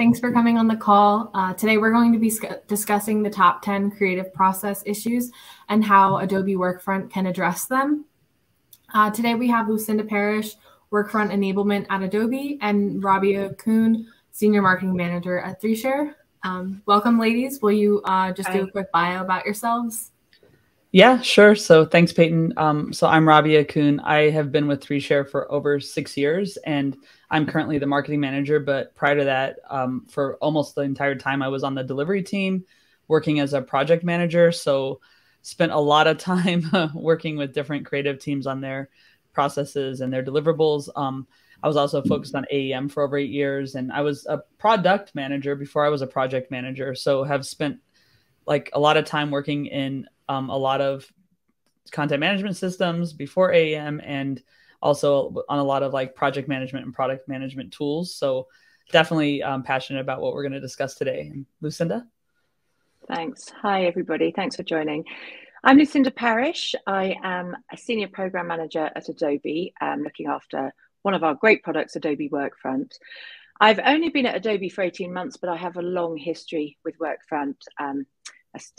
thanks for coming on the call. Today we're going to be discussing the top 10 creative process issues and how Adobe Workfront can address them. Today we have Lucinda Parish, Workfront Enablement at Adobe, and Rabiah Coon, Senior Marketing Manager at 3Share. Welcome, ladies. Will you just do a quick bio about yourselves? Yeah, sure. So thanks, Payton. So I'm Rabiah Coon. I have been with 3Share for over 6 years, and I'm currently the marketing manager. But prior to that, for almost the entire time, I was on the delivery team, working as a project manager. So spent a lot of time working with different creative teams on their processes and their deliverables. I was also focused on AEM for over 8 years, and I was a product manager before I was a project manager. So have spent like a lot of time working in a lot of content management systems before AEM, and also on a lot of like project management and product management tools. So definitely passionate about what we're going to discuss today. And Lucinda? Thanks. Hi, everybody. Thanks for joining. I'm Lucinda Parish. I am a senior program manager at Adobe, looking after one of our great products, Adobe Workfront. I've only been at Adobe for 18 months, but I have a long history with Workfront.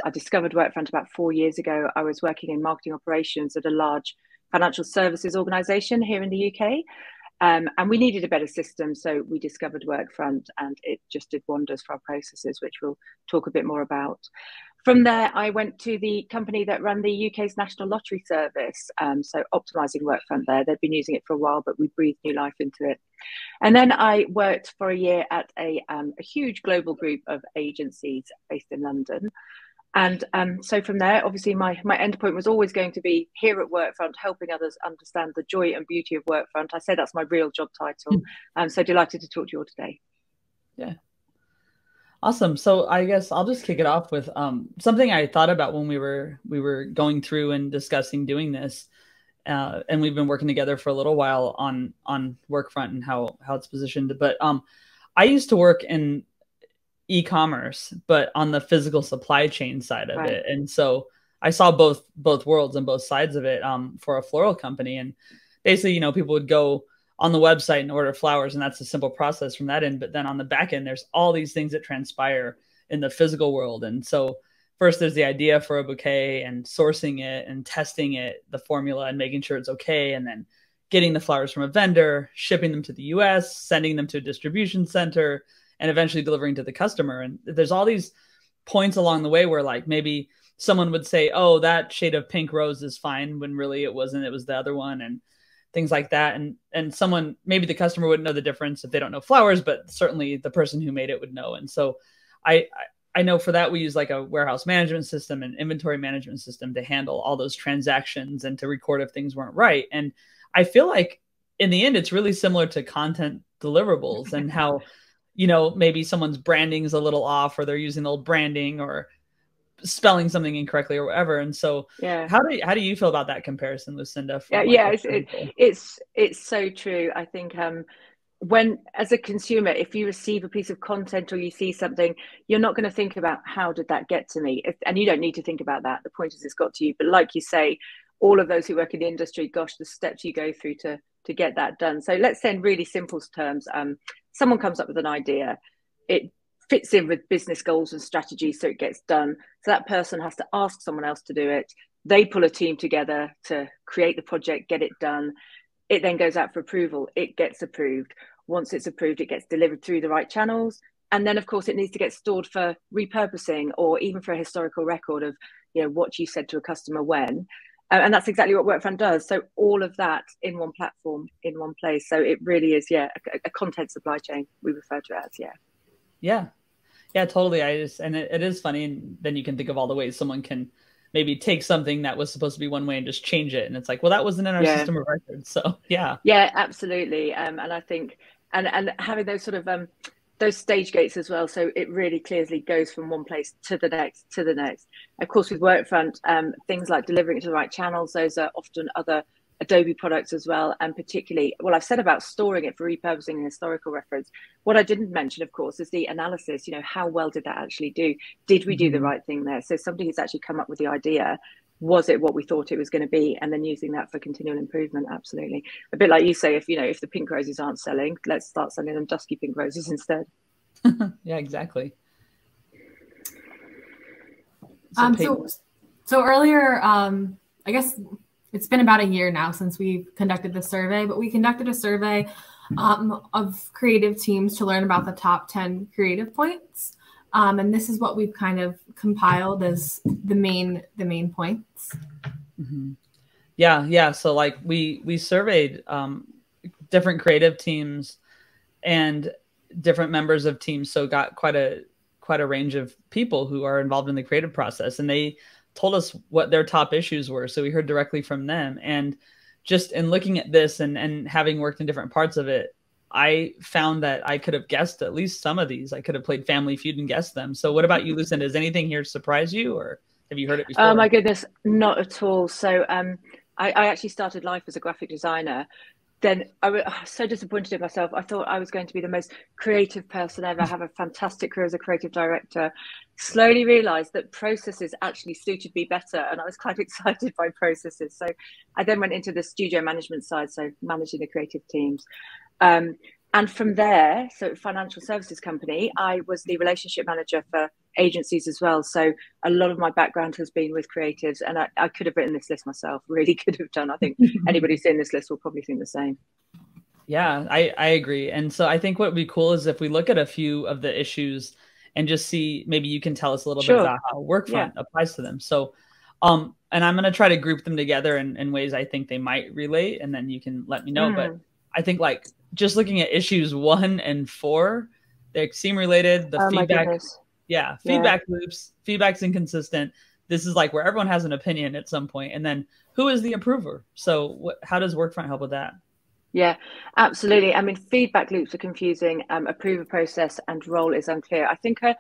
I discovered Workfront about 4 years ago. I was working in marketing operations at a large financial services organization here in the UK. And we needed a better system, so we discovered Workfront, and it just did wonders for our processes, which we'll talk a bit more about. From there, I went to the company that ran the UK's National Lottery Service, so optimizing Workfront there. They'd been using it for a while, but we breathed new life into it. And then I worked for a year at a huge global group of agencies based in London. And so from there, obviously, my end point was always going to be here at Workfront, helping others understand the joy and beauty of Workfront. I say that's my real job title. I'm so delighted to talk to you all today. Yeah. Awesome. So I guess I'll just kick it off with something I thought about when we were going through and discussing doing this. And we've been working together for a little while on Workfront and how it's positioned. But I used to work in e-commerce, but on the physical supply chain side of it. And so I saw both worlds and both sides of it for a floral company. And basically, people would go on the website and order flowers, and that's a simple process from that end. But then on the back end, there's all these things that transpire in the physical world. And so first there's the idea for a bouquet and sourcing it and testing it, the formula, and making sure it's okay. And then getting the flowers from a vendor, shipping them to the US, sending them to a distribution center, and eventually delivering to the customer. And there's all these points along the way where like maybe someone would say, oh, that shade of pink rose is fine, when really it wasn't, it was the other one, and things like that. And someone, maybe the customer wouldn't know the difference if they don't know flowers, but certainly the person who made it would know. And so I know for that, we use like a warehouse management system and inventory management system to handle all those transactions and to record if things weren't right. And I feel like in the end, it's really similar to content deliverables and how, maybe someone's branding is a little off, or they're using old branding or spelling something incorrectly or whatever. And so yeah, how do you feel about that comparison, Lucinda? It's so true. I think when, as a consumer, if you receive a piece of content or you see something, you're not going to think about how did that get to me, and you don't need to think about that. The point is it's got to you. But like you say, all of those who work in the industry, gosh, the steps you go through to get that done. So let's say in really simple terms, someone comes up with an idea, it fits in with business goals and strategies, so it gets done. So that person has to ask someone else to do it. They pull a team together to create the project, get it done. It then goes out for approval. It gets approved. Once it's approved, it gets delivered through the right channels. And then, of course, it needs to get stored for repurposing, or even for a historical record of, what you said to a customer when. And that's exactly what Workfront does. So all of that in one platform, in one place. So it really is, a content supply chain, we refer to it as, Yeah, totally. And it is funny. And then you can think of all the ways someone can maybe take something that was supposed to be one way and just change it. And it's like, well, that wasn't in our system of record. So, yeah. Yeah, absolutely. And I think, and having those sort of, those stage gates as well. So it really clearly goes from one place to the next, to the next. Of course, with Workfront, things like delivering it to the right channels, those are often other Adobe products as well. And particularly, well, I've said about storing it for repurposing and historical reference. What I didn't mention, of course, is the analysis. How well did that actually do? Did we do the right thing there? So somebody who's actually come up with the idea, was it what we thought it was going to be? And then using that for continual improvement. Absolutely. A bit like you say, if the pink roses aren't selling, let's start selling them dusky pink roses instead. Yeah, exactly. So earlier, I guess it's been about a year now since we've conducted the survey, but we conducted a survey of creative teams to learn about the top 10 creative points. And this is what we've kind of compiled as the main points. Mm-hmm. Yeah. So like we surveyed different creative teams and different members of teams. So got quite a range of people who are involved in the creative process, and they told us what their top issues were. So we heard directly from them. And just in looking at this and having worked in different parts of it, I found that I could have guessed at least some of these. I could have played Family Feud and guessed them. So what about you, Lucinda? Does anything here surprise you, or have you heard it before? Oh my goodness, not at all. So I actually started life as a graphic designer. Then I was so disappointed in myself. I thought I was going to be the most creative person ever, have a fantastic career as a creative director. Slowly realized that processes actually suited me better, and I was quite excited by processes. So I then went into the studio management side, so managing the creative teams. And from there, so financial services company, I was the relationship manager for agencies as well. So a lot of my background has been with creatives, and I could have written this list myself, really could have done. I think anybody seeing this list will probably think the same. Yeah, I agree. And so I think what would be cool is if we look at a few of the issues and just see, maybe you can tell us a little bit about how Workfront applies to them. So, and I'm going to try to group them together in ways I think they might relate, and then you can let me know. But I think like just looking at issues 1 and 4, they seem related. The feedback, feedback loops, feedback's inconsistent. This is like where everyone has an opinion at some point. And then who is the approver? So how does Workfront help with that? Yeah, absolutely. I mean, feedback loops are confusing. Approval process and role is unclear. I think are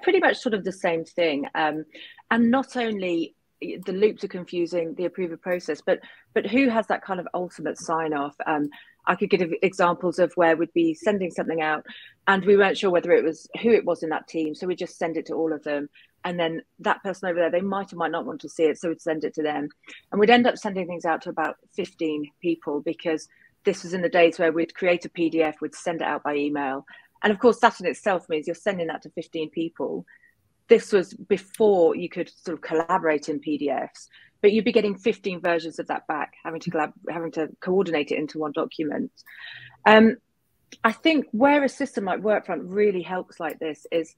pretty much sort of the same thing. And not only the loops are confusing, the approval process, but who has that kind of ultimate sign off? I could give examples of where we'd be sending something out and we weren't sure whether it was who it was in that team. So we just send it to all of them. And then that person over there, they might or might not want to see it. So we'd send it to them. And we'd end up sending things out to about 15 people, because this was in the days where we'd create a PDF, we'd send it out by email. And of course, that in itself means you're sending that to 15 people. This was before you could sort of collaborate in PDFs, but you'd be getting 15 versions of that back, having to coordinate it into one document. I think where a system like Workfront really helps like this is,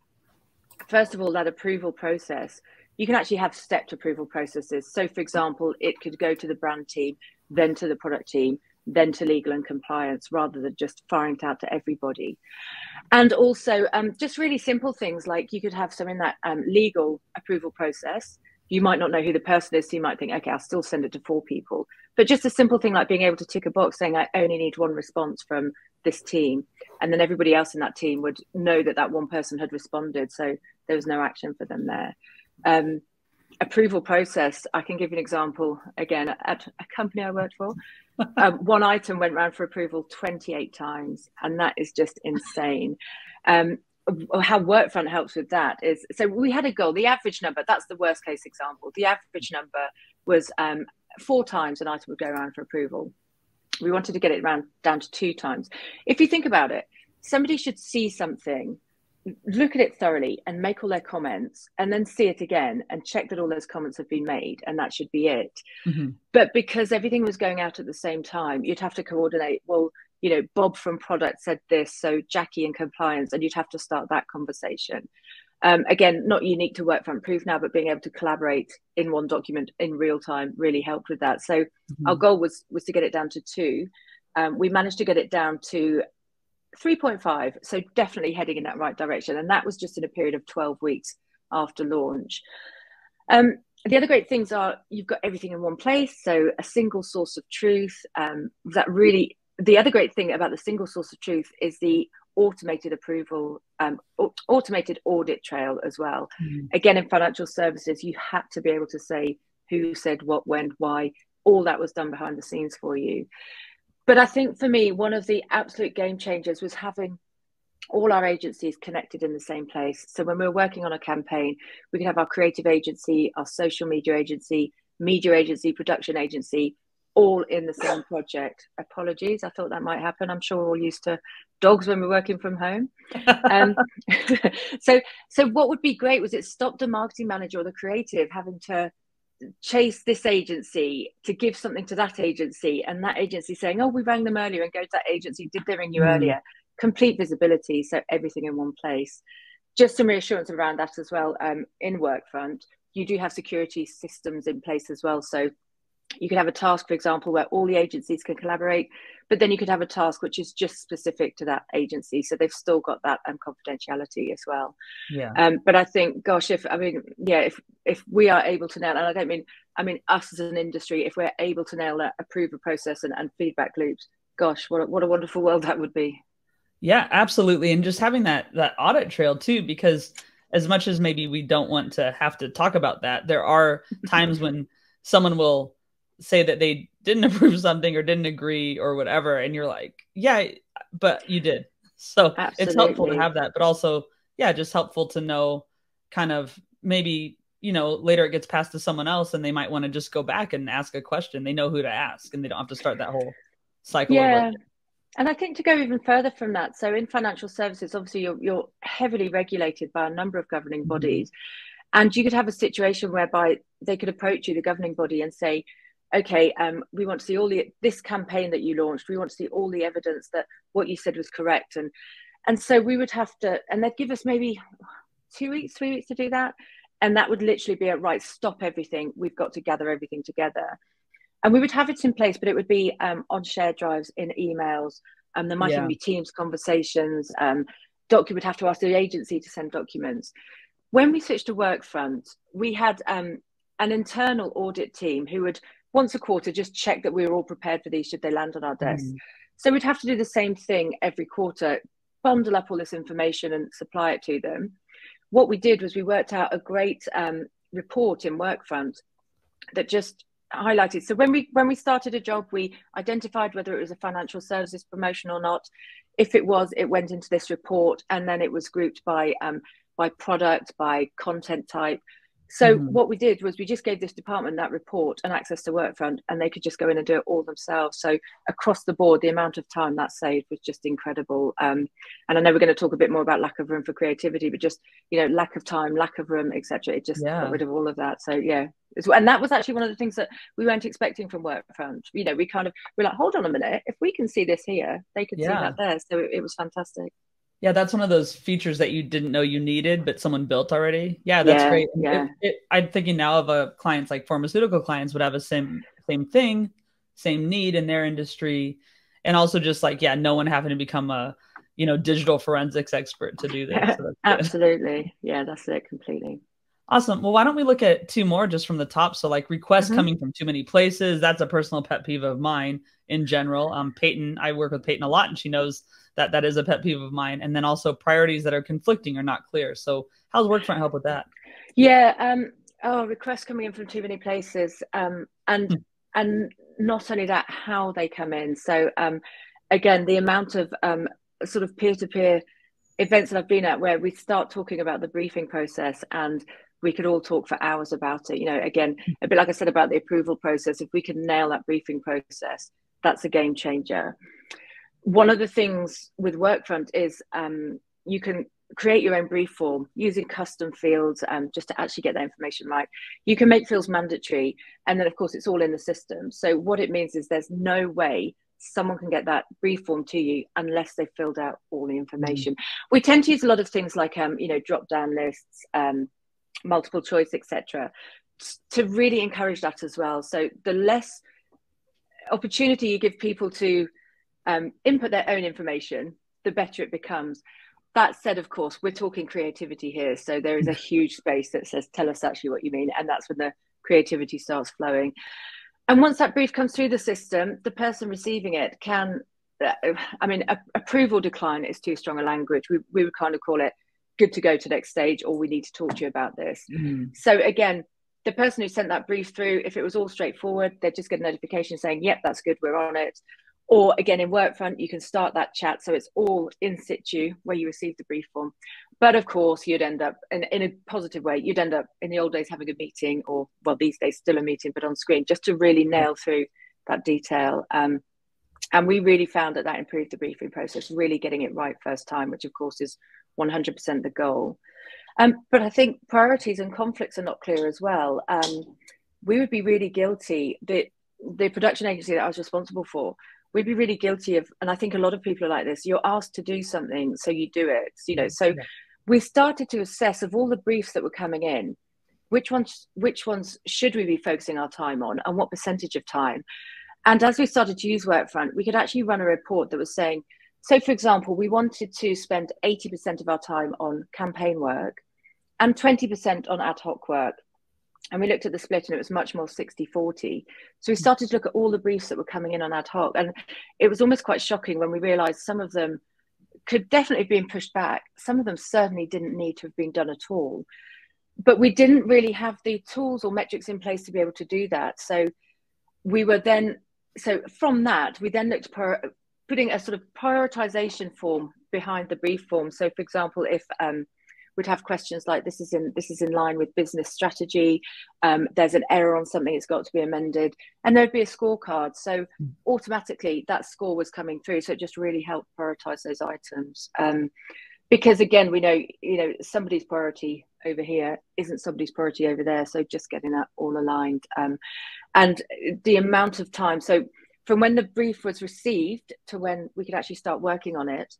first of all, that approval process. You can actually have stepped approval processes. So for example, it could go to the brand team, then to the product team, then to legal and compliance, rather than just firing it out to everybody. And also just really simple things like you could have some in that legal approval process. You might not know who the person is, so you might think, okay, I'll still send it to 4 people. But just a simple thing like being able to tick a box saying, I only need 1 response from this team. And then everybody else in that team would know that that one person had responded. So there was no action for them there. Approval process, I can give you an example. Again, at a company I worked for, one item went round for approval 28 times, and that is just insane. How Workfront helps with that is, so we had a goal, the average number, that's the worst case example. The average number was 4 times an item would go around for approval. We wanted to get it down to 2 times. If you think about it, somebody should see something, look at it thoroughly and make all their comments, and then see it again and check that all those comments have been made, and that should be it. But because everything was going out at the same time, you'd have to coordinate, well, you know, Bob from product said this, so Jackie in compliance, and you'd have to start that conversation. Again, not unique to Workfront Proof now, but being able to collaborate in one document in real time really helped with that. So our goal was to get it down to 2. We managed to get it down to 3.5, so definitely heading in that right direction. And that was just in a period of 12 weeks after launch. The other great things are you've got everything in one place, so a single source of truth. The other great thing about the single source of truth is the automated approval, automated audit trail as well. Again, in financial services, you had to be able to say who said what, when, why. All that was done behind the scenes for you. But I think for me, one of the absolute game changers was having all our agencies connected in the same place. So when we were working on a campaign, we could have our creative agency, our social media agency, production agency, all in the same project. Apologies, I thought that might happen. I'm sure we're all used to dogs when we're working from home. So what would be great was it stopped the marketing manager or the creative having to chase this agency to give something to that agency, and that agency saying, oh, we rang them earlier, and go to that agency, did they ring you earlier? Complete visibility, so everything in one place. Just some reassurance around that as well. In Workfront, you do have security systems in place as well, so you could have a task, for example, where all the agencies can collaborate, but then you could have a task which is just specific to that agency, so they've still got that confidentiality as well. But I think, gosh, if we are able to nail, and I mean us as an industry, if we're able to nail that approval process and feedback loops, gosh, what a wonderful world that would be. Yeah, absolutely. And just having that audit trail too, because as much as maybe we don't want to have to talk about that, there are times when someone will say that they didn't approve something or didn't agree or whatever, and you're like, yeah, but you did. So Absolutely. It's helpful to have that, but also, yeah, just helpful to know kind of maybe, you know, later it gets passed to someone else and they might want to just go back and ask a question. They know who to ask and they don't have to start that whole cycle. Yeah. And I think to go even further from that, so in financial services, obviously you're heavily regulated by a number of governing bodies. And you could have a situation whereby they could approach you, the governing body, and say, okay, we want to see this campaign that you launched. We want to see all the evidence that what you said was correct. And so we would have to, and they'd give us maybe 2 weeks, 3 weeks to do that. And that would literally be right, stop everything. We've got to gather everything together. And we would have it in place, but it would be on shared drives in emails. There might even be Teams conversations. You would have to ask the agency to send documents. When we switched to Workfront, we had an internal audit team who would once a quarter just check that we were all prepared for these should they land on our desk. So we'd have to do the same thing every quarter, bundle up all this information and supply it to them. What we did was we worked out a great report in Workfront that just highlighted. So when we started a job, we identified whether it was a financial services promotion or not. If it was, it went into this report, and then it was grouped by product, by content type. So what we did was we just gave this department that report and access to Workfront, and they could just go in and do it all themselves. So across the board, the amount of time that saved was just incredible. And I know we're going to talk a bit more about lack of room for creativity, but just, you know, lack of time, lack of room, etc. It just got rid of all of that. So yeah, and that was actually one of the things that we weren't expecting from Workfront. You know, we're like, hold on a minute, if we can see this here, they could see that there. So it was fantastic. Yeah, that's one of those features that you didn't know you needed, but someone built already. Yeah, that's great. Yeah. I'm thinking now of clients like pharmaceutical clients would have a same thing, same need in their industry. And also just like, no one having to become a, digital forensics expert to do this. So absolutely. Yeah, that's it completely. Awesome. Well, why don't we look at two more just from the top? So like requests coming from too many places. That's a personal pet peeve of mine in general. Payton, I work with Payton a lot, and she knows that is a pet peeve of mine. And then also priorities that are conflicting or not clear. So how's Workfront help with that? Yeah. Requests coming in from too many places. And not only that, how they come in. So again, the amount of sort of peer-to-peer events that I've been at where we start talking about the briefing process and we could all talk for hours about it. Again, a bit like I said about the approval process, if we can nail that briefing process, that's a game changer. One of the things with Workfront is you can create your own brief form using custom fields just to actually get that information right. You can make fields mandatory, and then of course it's all in the system. So what it means is there's no way someone can get that brief form to you unless they've filled out all the information. We tend to use a lot of things like drop down lists, multiple choice, etc., to really encourage that as well. So the less opportunity you give people to input their own information, the better it becomes. That said, of course, we're talking creativity here. So there is a huge space that says, tell us actually what you mean. And that's when the creativity starts flowing. And once that brief comes through the system, the person receiving it can, approval decline is too strong a language. We would kind of call it good to go to next stage, or we need to talk to you about this. So again, the person who sent that brief through, if it was all straightforward, they'd just get a notification saying, yep, that's good, we're on it. Or again, in Workfront, you can start that chat. So it's all in situ where you receive the brief form. But of course, you'd end up in a positive way. You'd end up in the old days having a meeting, or well, these days still a meeting, but on screen, just to really nail through that detail. And we really found that improved the briefing process, really getting it right first time, which of course is 100% the goal. But I think priorities and conflicts are not clear as well. We would be really guilty, the production agency that I was responsible for, we'd be really guilty of, and I think a lot of people are like this, you're asked to do something, so you do it, you know. So we started to assess, of all the briefs that were coming in, which ones should we be focusing our time on, and what percentage of time. And as we started to use Workfront, we could actually run a report that was saying, so for example, we wanted to spend 80% of our time on campaign work and 20% on ad hoc work. And we looked at the split and it was much more 60-40. So we started to look at all the briefs that were coming in on ad hoc. And it was almost quite shocking when we realized some of them could definitely have been pushed back. Some of them certainly didn't need to have been done at all. But we didn't really have the tools or metrics in place to be able to do that. So we were then, so from that, we then looked at putting a sort of prioritization form behind the brief form. So for example, if we'd have questions like, this is in line with business strategy, there's an error on something, it's got to be amended, and there'd be a scorecard. So automatically that score was coming through. So it just really helped prioritize those items. Because again, we know, you know, somebody's priority over here isn't somebody's priority over there. So just getting that all aligned. And the amount of time, so from when the brief was received to when we could actually start working on it,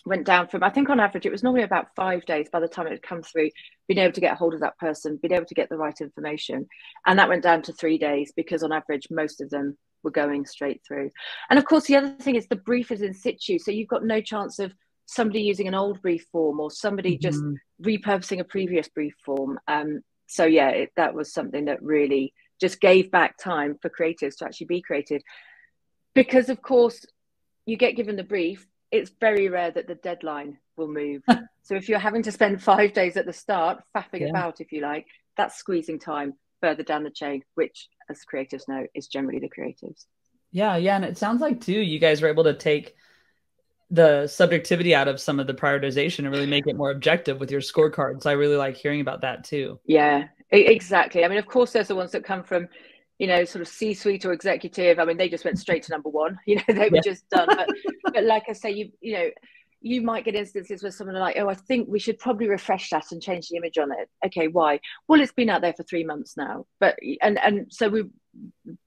went down from, I think on average, it was normally about 5 days by the time it had come through, being able to get a hold of that person, being able to get the right information. And that went down to 3 days because on average, most of them were going straight through. And of course, the other thing is the brief is in situ. So you've got no chance of somebody using an old brief form or somebody just repurposing a previous brief form. So yeah, that was something that really just gave back time for creatives to actually be creative. Because of course, you get given the brief, it's very rare that the deadline will move. So if you're having to spend 5 days at the start, faffing about, if you like, that's squeezing time further down the chain, which, as creatives know, is generally the creatives. Yeah. And it sounds like, too, you guys were able to take the subjectivity out of some of the prioritization and really make it more objective with your scorecards. I really like hearing about that, too. Yeah, exactly. I mean, of course, there's the ones that come from, you know, sort of C-suite or executive. I mean, they just went straight to number one, you know, they were just done. But like I say, you know, you might get instances where someone are like, oh, I think we should probably refresh that and change the image on it. Okay, why? Well, it's been out there for 3 months now. But, and so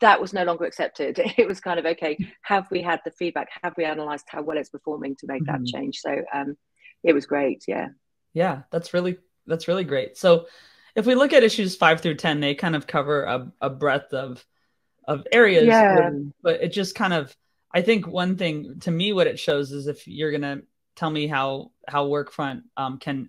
that was no longer accepted. It was kind of, okay, have we had the feedback? Have we analyzed how well it's performing to make that change? So it was great. Yeah. Yeah, that's really great. So if we look at issues 5 through 10, they kind of cover a breadth of areas. Yeah. But it just kind of, I think one thing to me, what it shows is, if you're going to tell me how Workfront can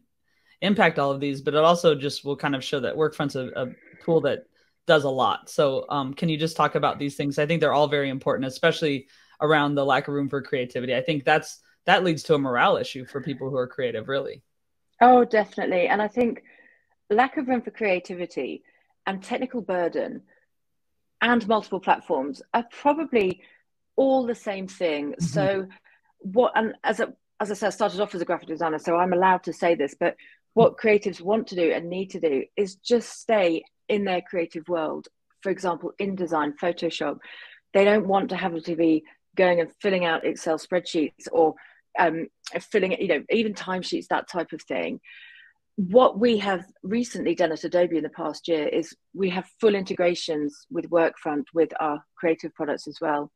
impact all of these, but it also just will kind of show that Workfront's a tool that does a lot. So can you just talk about these things? I think they're all very important, especially around the lack of room for creativity. I think that leads to a morale issue for people who are creative, really. Oh, definitely. And I think lack of room for creativity and technical burden and multiple platforms are probably all the same thing. So what, and as I said, I started off as a graphic designer, so I'm allowed to say this, but what creatives want to do and need to do is just stay in their creative world. For example, InDesign, Photoshop, they don't want to have to be going and filling out Excel spreadsheets or filling, you know, even timesheets, that type of thing. What we have recently done at Adobe in the past year is we have full integrations with Workfront with our creative products as well.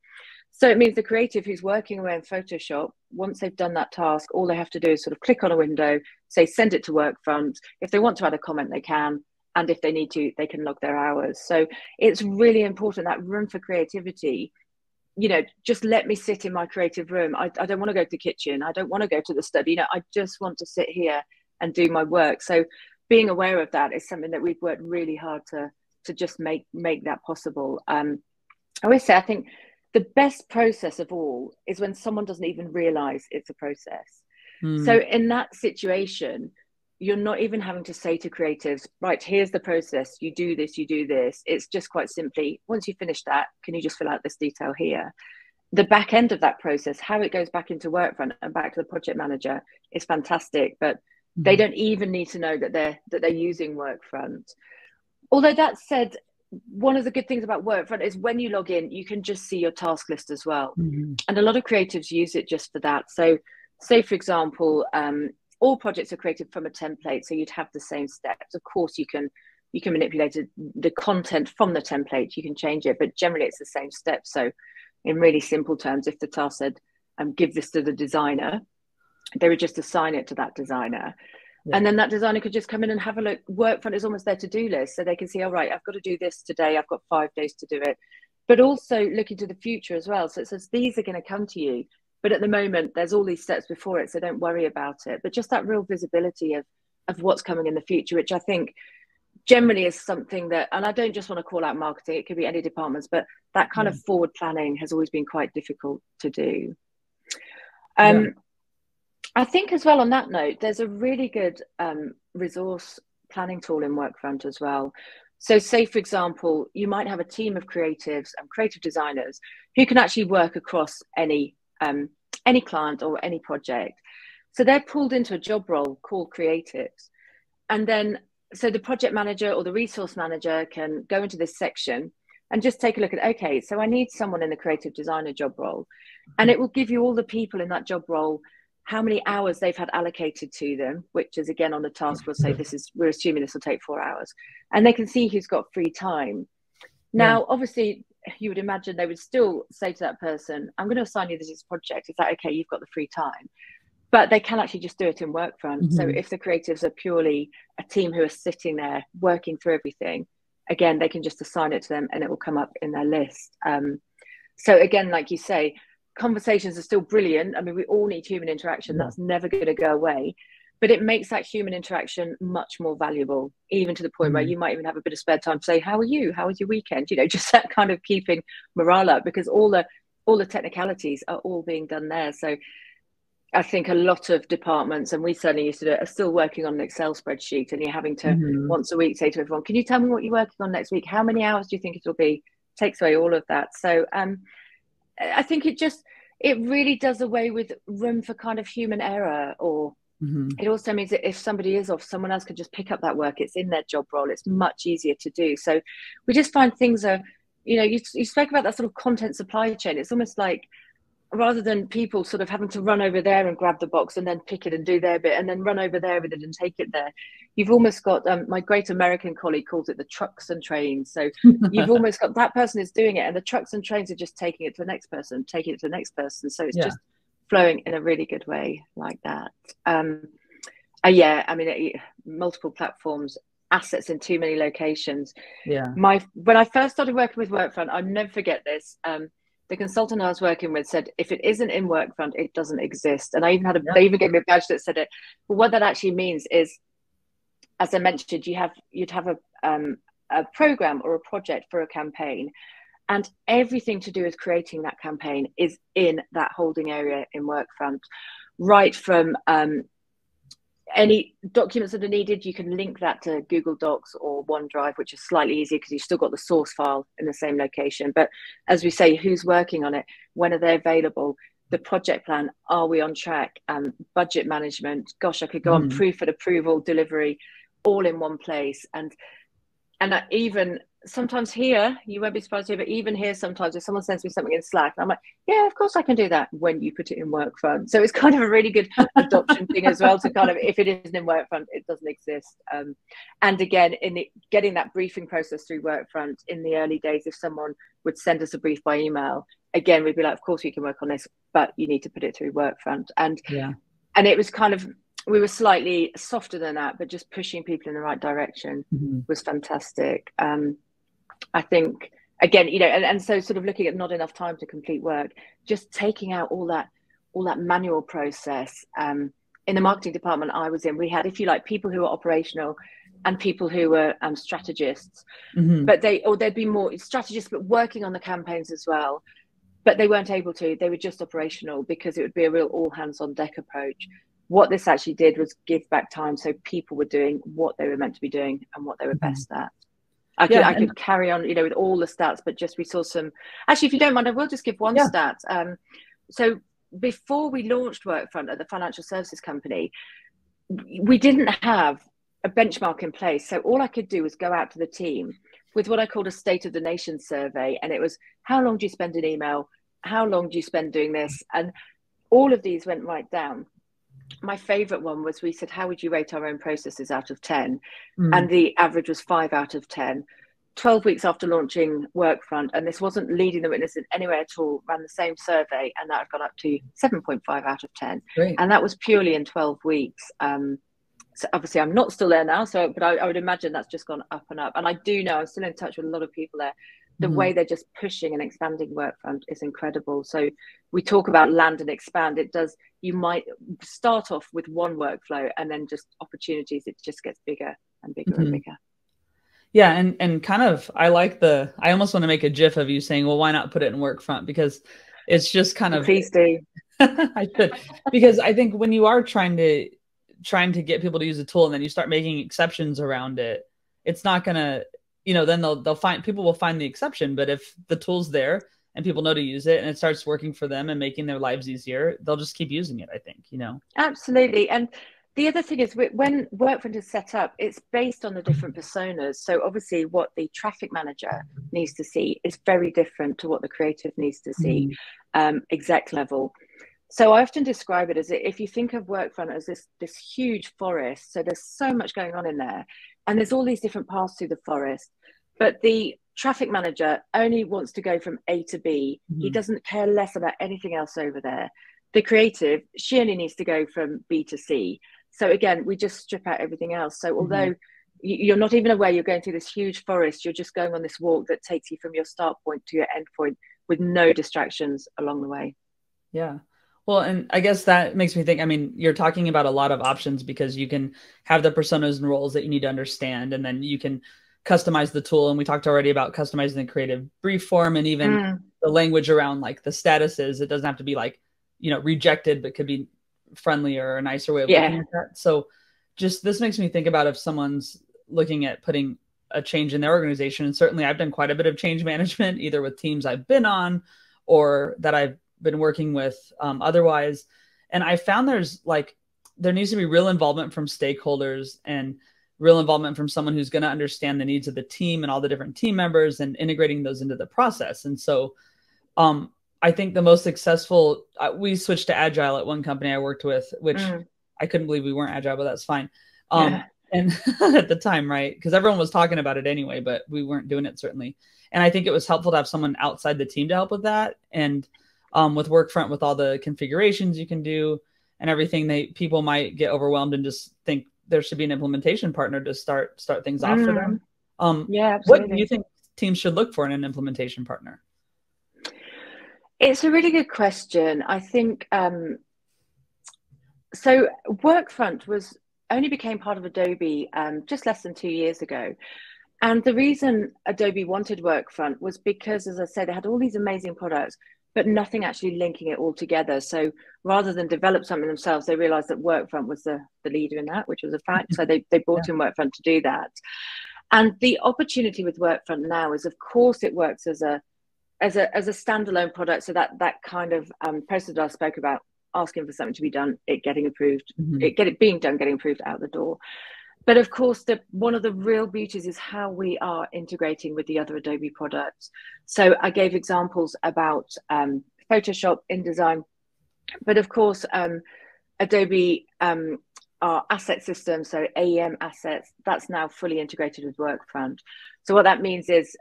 So it means the creative who's working away in Photoshop, once they've done that task, all they have to do is sort of click on a window, say, send it to Workfront. If they want to add a comment, they can. And if they need to, they can log their hours. So it's really important, that room for creativity. You know, just let me sit in my creative room. I don't want to go to the kitchen. I don't want to go to the study. You know, I just want to sit here and do my work. So being aware of that is something that we've worked really hard to just make that possible. I always say, I think the best process of all is when someone doesn't even realize it's a process. So in that situation, you're not even having to say to creatives, right, here's the process, you do this, you do this. It's just quite simply, once you finish that, can you just fill out this detail here? The back end of that process, how it goes back into Workfront and back to the project manager, is fantastic, but they don't even need to know that they're using Workfront. Although that said, one of the good things about Workfront is when you log in, you can just see your task list as well. Mm-hmm. And a lot of creatives use it just for that. So say, for example, all projects are created from a template, so you'd have the same steps. Of course, you can manipulate the content from the template, you can change it, but generally it's the same steps. So in really simple terms, if the task said, give this to the designer, they would just assign it to that designer. Yeah. And then that designer could just come in and have a look. Workfront is almost their to-do list, so they can see, all right, I've got to do this today, I've got 5 days to do it. But also look into the future as well. So it says, these are going to come to you, but at the moment, there's all these steps before it, so don't worry about it. But just that real visibility of what's coming in the future, which I think generally is something that, and I don't just want to call out marketing, it could be any departments, but that kind of forward planning has always been quite difficult to do. I think as well on that note, there's a really good resource planning tool in Workfront as well. So say, for example, you might have a team of creatives and creative designers who can actually work across any client or any project. So they're pulled into a job role called creatives. And then, so the project manager or the resource manager can go into this section and just take a look at, okay, so I need someone in the creative designer job role. And it will give you all the people in that job role, how many hours they've had allocated to them, which is again on the task, we'll say we're assuming this will take 4 hours. And they can see who's got free time. Now, obviously, you would imagine they would still say to that person, I'm going to assign you this project. Is that okay? You've got the free time. But they can actually just do it in Workfront. Mm-hmm. So if the creatives are purely a team who are sitting there working through everything, again, they can just assign it to them and it will come up in their list. So again, like you say, conversations are still brilliant. I mean, we all need human interaction. That's never going to go away. But it makes that human interaction much more valuable, even to the point where you might even have a bit of spare time to say, how are you? How was your weekend? You know, just that kind of keeping morale up, because all the technicalities are all being done there. So I think a lot of departments, and we certainly used to do it, are still working on an Excel spreadsheet, and you're having to once a week say to everyone, can you tell me what you're working on next week? How many hours do you think it will be? Takes away all of that. So I think it really does away with room for kind of human error, or it also means that if somebody is off, someone else could just pick up that work. It's in their job role. It's much easier to do. So we just find things are, you know, you spoke about that sort of content supply chain. It's almost like, rather than people sort of having to run over there and grab the box and then pick it and do their bit and then run over there with it and take it there, you've almost got, my great American colleague calls it the trucks and trains. So you've almost got that person is doing it and the trucks and trains are just taking it to the next person, taking it to the next person. So it's just flowing in a really good way like that. I mean, multiple platforms, assets in too many locations. When I first started working with Workfront, I'll never forget this. The consultant I was working with said, if it isn't in Workfront, it doesn't exist. And I even had they even gave me a badge that said it. But what that actually means is, as I mentioned, you'd have a program or a project for a campaign, and everything to do with creating that campaign is in that holding area in Workfront, right from any documents that are needed, you can link that to Google Docs or OneDrive, which is slightly easier because you've still got the source file in the same location. But as we say, who's working on it? When are they available? The project plan, are we on track? Budget management, gosh, I could go on, proof and approval, delivery, all in one place. And even sometimes here, you won't be surprised to hear, but even here sometimes if someone sends me something in Slack, I'm like, yeah, of course I can do that when you put it in Workfront. So it's kind of a really good adoption thing as well, to kind of, if it isn't in Workfront, it doesn't exist. And again, getting that briefing process through Workfront in the early days, if someone would send us a brief by email, again, we'd be like, of course we can work on this, but you need to put it through Workfront. And it was kind of, we were slightly softer than that, but just pushing people in the right direction was fantastic. I think, again, you know, and so sort of looking at not enough time to complete work, just taking out all that manual process. In the marketing department I was in, we had, if you like, people who were operational and people who were strategists, but there'd be more strategists, but working on the campaigns as well. But they weren't able to, they were just operational, because it would be a real all hands on deck approach. What this actually did was give back time, so people were doing what they were meant to be doing and what they were best at. I could carry on, you know, with all the stats, but just we saw some. Actually, if you don't mind, I will just give one stat. So before we launched Workfront at the financial services company, we didn't have a benchmark in place. So all I could do was go out to the team with what I called a state of the nation survey. And it was, how long do you spend in email? How long do you spend doing this? And all of these went right down. My favorite one was, we said, how would you rate our own processes out of 10? And the average was 5 out of 10. 12 weeks after launching Workfront, and this wasn't leading the witness in anywhere at all, ran the same survey, and that had gone up to 7.5 out of 10. Great. And that was purely in 12 weeks. So obviously I'm not still there now, but I would imagine that's just gone up and up. And I do know I'm still in touch with a lot of people there. The way they're just pushing and expanding Workfront is incredible. So we talk about land and expand. It does, you might start off with one workflow, and then just opportunities, it just gets bigger and bigger and bigger. Yeah, and kind of, I almost want to make a GIF of you saying, well, why not put it in Workfront? Because it's just kind of. Please do. I should, because I think when you are trying to get people to use a tool, and then you start making exceptions around it, it's not gonna, then people will find the exception. But if the tool's there and people know to use it, and it starts working for them and making their lives easier, they'll just keep using it, I think, Absolutely. And the other thing is, when Workfront is set up, it's based on the different personas. So obviously what the traffic manager needs to see is very different to what the creative needs to see, exec level. So I often describe it as, if you think of Workfront as this huge forest, so there's so much going on in there, and there's all these different paths through the forest, but the traffic manager only wants to go from A to B. He doesn't care less about anything else over there. The creative, she only needs to go from B to C. So again, we just strip out everything else. So although you're not even aware you're going through this huge forest, you're just going on this walk that takes you from your start point to your end point with no distractions along the way. Yeah. Well, and I guess that makes me think, I mean, you're talking about a lot of options, because you can have the personas and roles that you need to understand, and then you can customize the tool. And we talked already about customizing the creative brief form, and even the language around like the statuses. It doesn't have to be like, rejected, but could be friendly or a nicer way of looking at that. So just, this makes me think about if someone's looking at putting a change in their organization. And certainly I've done quite a bit of change management, either with teams I've been on or that I've been working with otherwise. And I found there needs to be real involvement from stakeholders, and real involvement from someone who's going to understand the needs of the team and all the different team members, and integrating those into the process. And so I think the most successful, we switched to Agile at one company I worked with, which I couldn't believe we weren't Agile, but that's fine. And at the time, right? Because everyone was talking about it anyway, but we weren't doing it, certainly. And I think it was helpful to have someone outside the team to help with that. And with Workfront, with all the configurations you can do and everything, people might get overwhelmed and just think there should be an implementation partner to start things off for them. Yeah, absolutely. What do you think teams should look for in an implementation partner? It's a really good question. I think, so Workfront only became part of Adobe just less than 2 years ago. And the reason Adobe wanted Workfront was because, as I said, they had all these amazing products, but nothing actually linking it all together. So rather than develop something themselves, they realized that Workfront was the leader in that, which was a fact. So they brought in Workfront to do that. And the opportunity with Workfront now is, of course, it works as a standalone product. So that kind of process that I spoke about, asking for something to be done, it getting approved, being done, getting approved, out the door. But of course, one of the real beauties is how we are integrating with the other Adobe products. So I gave examples about Photoshop, InDesign, but of course, Adobe, our asset system, so AEM assets, that's now fully integrated with Workfront. So what that means is,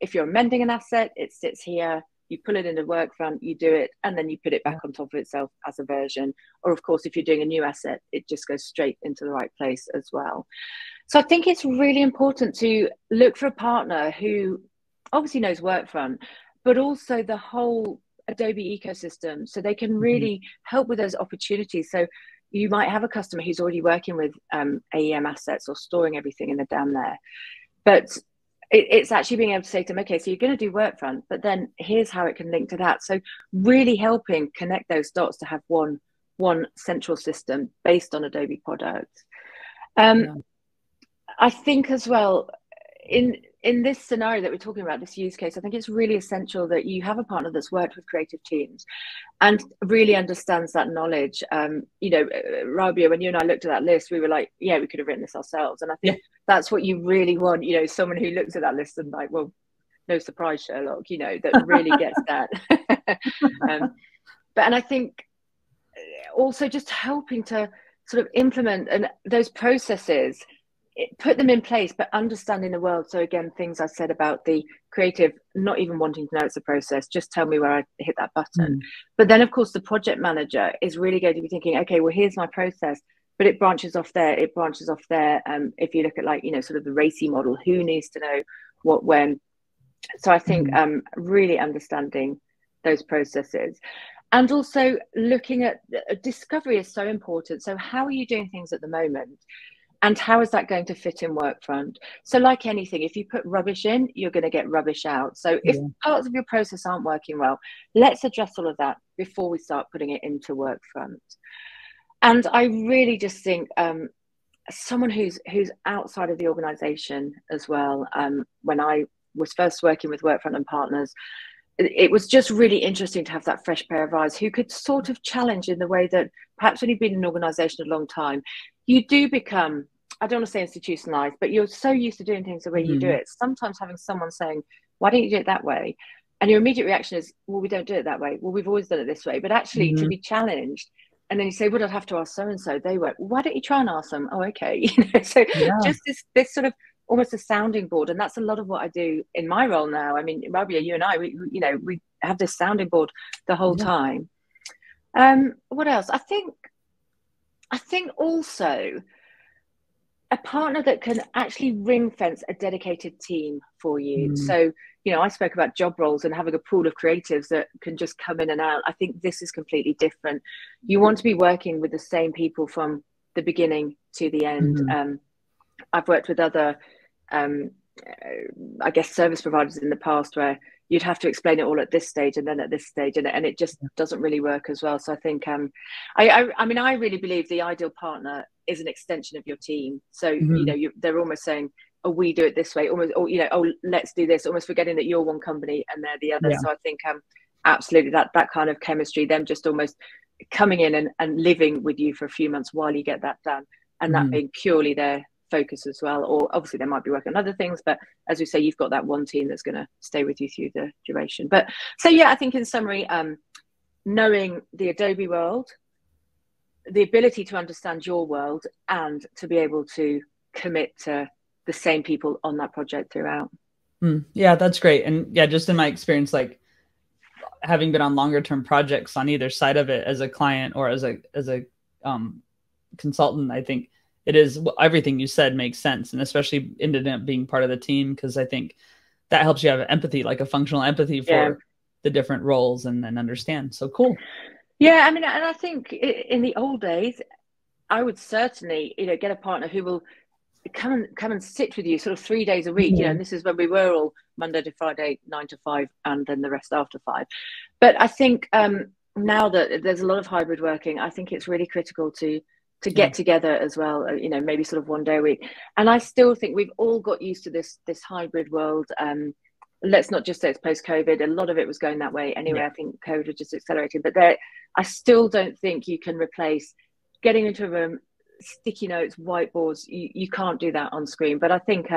if you're amending an asset, it sits here, you pull it into Workfront, you do it, and then you put it back on top of itself as a version. Or of course, if you're doing a new asset, it just goes straight into the right place as well. So I think it's really important to look for a partner who obviously knows Workfront, but also the whole Adobe ecosystem, so they can really help with those opportunities. So you might have a customer who's already working with AEM assets or storing everything in the DAM there, but it's actually being able to say to them, okay, so you're going to do Workfront, but then here's how it can link to that. So really helping connect those dots to have one central system based on Adobe products. I think as well, in in this scenario that we're talking about, this use case, I think it's really essential that you have a partner that's worked with creative teams and really understands that knowledge. You know, Rabiah, when you and I looked at that list, we were like, yeah, we could have written this ourselves. And I think that's what you really want, you know, someone who looks at that list and like, well, no surprise, Sherlock, you know, that really gets that. And I think also just helping to sort of implement and those processes, put them in place, but understanding the world. So again, things I said about the creative not even wanting to know it's a process, just tell me where I hit that button. But then of course the project manager is really going to be thinking, okay, well, here's my process, but it branches off there, it branches off there. If you look at, like, you know, sort of the RACI model, who needs to know what, when. So I think really understanding those processes. And also looking at discovery is so important. So how are you doing things at the moment? And how is that going to fit in Workfront? So like anything, if you put rubbish in, you're going to get rubbish out. So if parts of your process aren't working well, let's address all of that before we start putting it into Workfront. And I really just think someone who's outside of the organization as well, when I was first working with Workfront and partners, it was just really interesting to have that fresh pair of eyes who could sort of challenge in the way that perhaps when you've been in an organization a long time, you do become, I don't want to say institutionalized, but you're so used to doing things the way you do it. Sometimes having someone saying, why don't you do it that way? And your immediate reaction is, well, we don't do it that way. Well, we've always done it this way. But actually to be challenged, and then you say, well, I'd have to ask so-and-so. They went, why don't you try and ask them? Oh, okay. You know, so just this sort of almost a sounding board. And that's a lot of what I do in my role now. I mean, Rabiah, you and I, we have this sounding board the whole time. What else? I think also a partner that can actually ring fence a dedicated team for you. So, you know, I spoke about job roles and having a pool of creatives that can just come in and out. I think this is completely different. You want to be working with the same people from the beginning to the end. I've worked with other, I guess, service providers in the past where you'd have to explain it all at this stage and then at this stage, and it just doesn't really work as well. So I think, I mean, I really believe the ideal partner is an extension of your team. So, you know, they're almost saying, oh, we do it this way, almost, or, you know, oh, let's do this, almost forgetting that you're one company and they're the other. So I think absolutely that kind of chemistry, them just almost coming in and living with you for a few months while you get that done, and that being purely their focus as well. Or obviously they might be working on other things, but as we say, you've got that one team that's going to stay with you through the duration. But so yeah, I think in summary, knowing the Adobe world, the ability to understand your world, and to be able to commit to the same people on that project throughout. Yeah, that's great. And yeah, just in my experience, like having been on longer term projects on either side of it as a client or as a consultant, I think it is, everything you said makes sense. And especially ended up being part of the team, because I think that helps you have empathy, like a functional empathy for the different roles, and then understand. So cool. Yeah, I mean, and I think in the old days, I would certainly, you know, get a partner who will come and sit with you sort of 3 days a week. You know, and this is when we were all Monday to Friday, 9 to 5, and then the rest after 5. But I think now that there's a lot of hybrid working, I think it's really critical to get together as well, you know, maybe sort of 1 day a week. And I still think we've all got used to this hybrid world. Let's not just say it's post-COVID. A lot of it was going that way anyway. I think COVID was just accelerating. But I still don't think you can replace getting into a room, sticky notes, whiteboards. You can't do that on screen. But I think,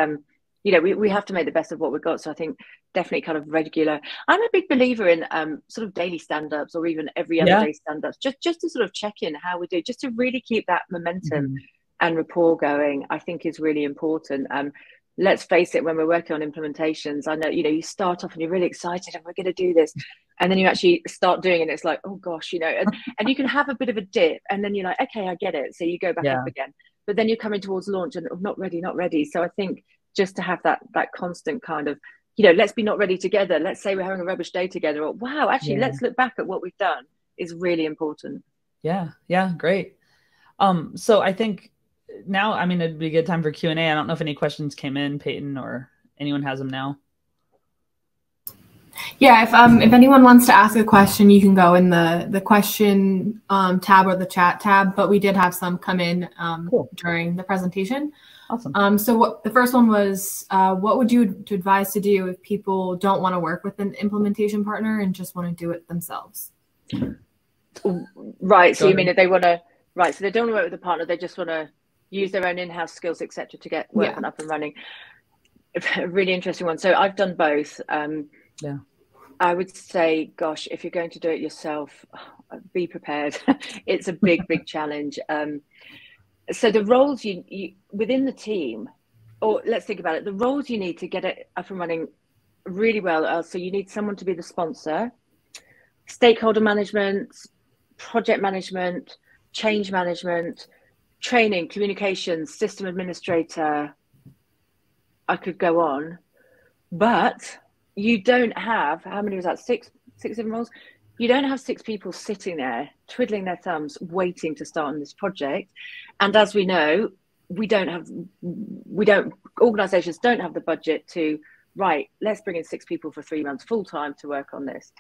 you know, we have to make the best of what we've got. So I think definitely kind of regular. I'm a big believer in sort of daily stand-ups, or even every other day stand-ups, just to sort of check in how we do, just to really keep that momentum and rapport going, I think is really important. Let's face it, when we're working on implementations, I know, you know, you start off and you're really excited and we're going to do this. And then you actually start doing it and it's like, oh gosh, you know, and you can have a bit of a dip, and then you're like, okay, I get it. So you go back up again, but then you're coming towards launch and not ready. So I think just to have that constant kind of, you know, let's be not ready together. Let's say we're having a rubbish day together, or wow, actually, let's look back at what we've done, is really important. Yeah, great. So I think now, I mean, it'd be a good time for Q&A. I don't know if any questions came in, Payton, or anyone has them now. Yeah, if anyone wants to ask a question, you can go in the question tab or the chat tab, but we did have some come in during the presentation. Awesome. So the first one was, what would you advise to do if people don't want to work with an implementation partner and just want to do it themselves? Right. So you mean if they want to, right. So they don't want to work with a partner. They just want to use their own in-house skills, etc., to get Workfront up and running. A really interesting one. So I've done both. I would say, gosh, if you're going to do it yourself, be prepared. It's a big challenge. So the roles you within the team, or let's think about it, the roles you need to get it up and running really well. So you need someone to be the sponsor, stakeholder management, project management, change management, training, communications, system administrator. I could go on, but you don't have, how many was that? Six, seven roles? You don't have 6 people sitting there twiddling their thumbs waiting to start on this project. And as we know, organizations don't have the budget to, right, let's bring in 6 people for 3 months full time to work on this.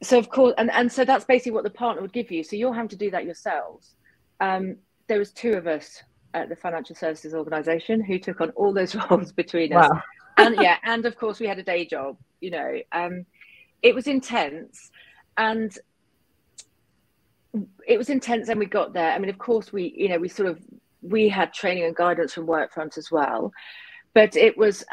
So of course, and so that's basically what the partner would give you. So you're having to do that yourselves. There was 2 of us at the financial services organization who took on all those roles between us. And of course we had a day job, you know. It was intense, and we got there. I mean, of course we had training and guidance from Workfront as well, but it was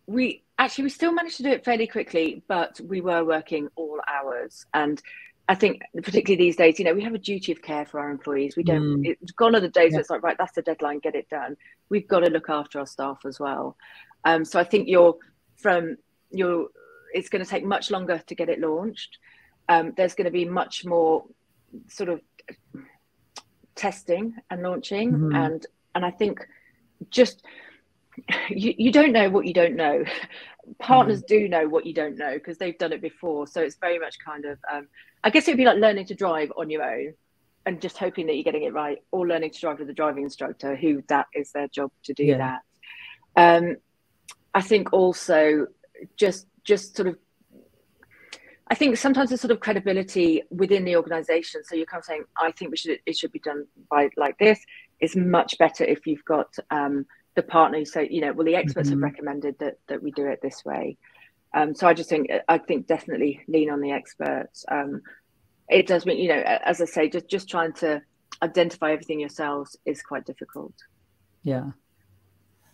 we still managed to do it fairly quickly, but we were working all hours. And I think particularly these days, you know, we have a duty of care for our employees. We don't, it's gone are the days where it's like, right, that's the deadline, get it done. We've got to look after our staff as well. So I think it's going to take much longer to get it launched. There's going to be much more sort of testing and launching. And I think just, you don't know what you don't know. Partners do know what you don't know because they've done it before. So it's very much kind of, I guess it'd be like learning to drive on your own and just hoping that you're getting it right, or learning to drive with a driving instructor who that is their job to do that. I think also just sort of, I think sometimes there's sort of credibility within the organization. So you're kind of saying, I think it should be done by like this. It's much better if you've got the partner who say, you know, well, the experts have recommended that we do it this way. So I think definitely lean on the experts. It does mean, you know, as I say, just trying to identify everything yourselves is quite difficult. Yeah.